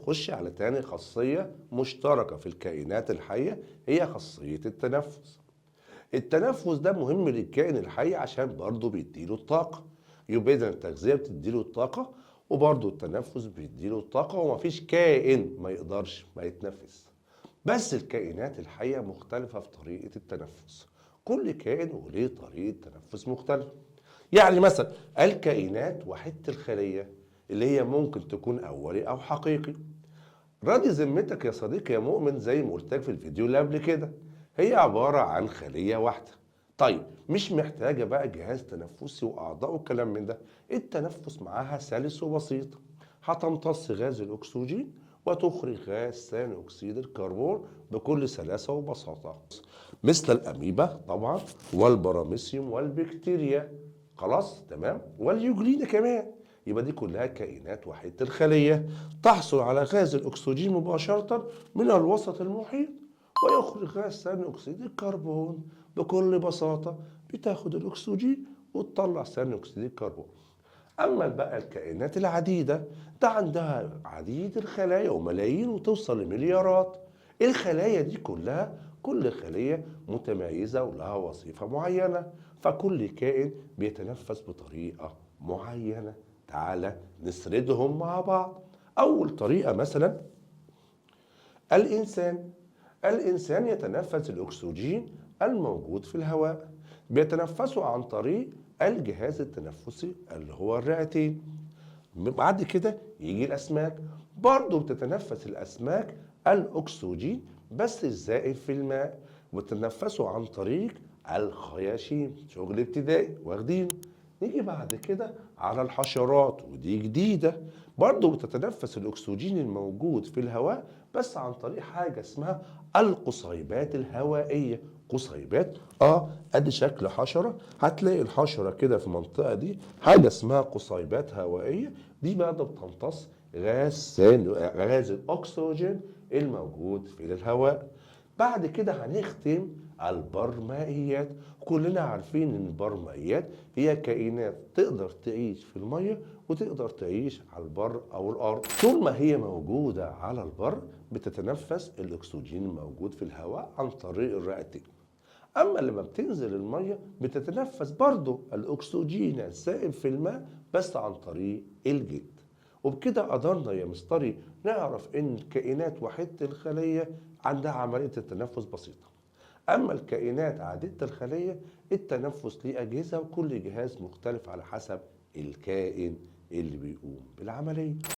نخش على تاني خاصية مشتركة في الكائنات الحية، هي خاصية التنفس. التنفس ده مهم للكائن الحي عشان برضه بيديله الطاقة. يبقى إذا التغذية بتديله الطاقة وبرضه التنفس بيديله الطاقة، ومفيش كائن ما يقدرش ما يتنفس. بس الكائنات الحية مختلفة في طريقة التنفس، كل كائن وليه طريقة تنفس مختلفة. يعني مثلا الكائنات وحيدة الخلية اللي هي ممكن تكون أولي أو حقيقي. راضي ذمتك يا صديقي يا مؤمن، زي ما قلت لك في الفيديو اللي قبل كده، هي عبارة عن خلية واحدة. طيب مش محتاجة بقى جهاز تنفسي وأعضاء والكلام من ده، التنفس معاها سلس وبسيط. هتمتص غاز الأكسجين وتخرج غاز ثاني أكسيد الكربون بكل سلاسة وبساطة، مثل الأميبا طبعا والبراميسيوم والبكتيريا. خلاص تمام، واليوجلينا كمان. يبقى دي كلها كائنات وحيدة الخلية تحصل على غاز الأكسجين مباشرة من الوسط المحيط، ويخرج غاز ثاني أكسيد الكربون بكل بساطة. بتاخد الأكسجين وتطلع ثاني أكسيد الكربون. أما بقى الكائنات العديدة، ده عندها عديد الخلايا وملايين وتوصل لمليارات. الخلايا دي كلها كل خلية متميزة ولها وظيفة معينة، فكل كائن بيتنفس بطريقة معينة. تعالى نسردهم مع بعض. أول طريقة مثلا الإنسان. الإنسان يتنفس الأكسجين الموجود في الهواء، بيتنفسه عن طريق الجهاز التنفسي اللي هو الرئتين. بعد كده يجي الأسماك، برضه بتتنفس الأسماك الأكسجين بس الزائد في الماء، وتتنفسه عن طريق الخياشيم. شغل ابتدائي واخدينه. نيجي بعد كده على الحشرات، ودي جديدة، برضه بتتنفس الأكسجين الموجود في الهواء بس عن طريق حاجة اسمها القصيبات الهوائية. قصيبات، ادي شكل حشرة، هتلاقي الحشرة كده في المنطقة دي حاجة اسمها قصيبات هوائية. دي بقى بتمتص غاز الأكسجين الموجود في الهواء. بعد كده هنختم البرمائيات. كلنا عارفين ان البرمائيات هي كائنات تقدر تعيش في المية وتقدر تعيش على البر او الارض. طول ما هي موجودة على البر بتتنفس الاكسجين الموجود في الهواء عن طريق الرئتين. اما لما بتنزل المية بتتنفس برضو الاكسجين السائب في الماء بس عن طريق الجلد. وبكده قدرنا يا مستري نعرف ان الكائنات وحيدة الخلية عندها عملية التنفس بسيطة. اما الكائنات عديدة الخلية التنفس ليه اجهزة، وكل جهاز مختلف على حسب الكائن اللي بيقوم بالعملية.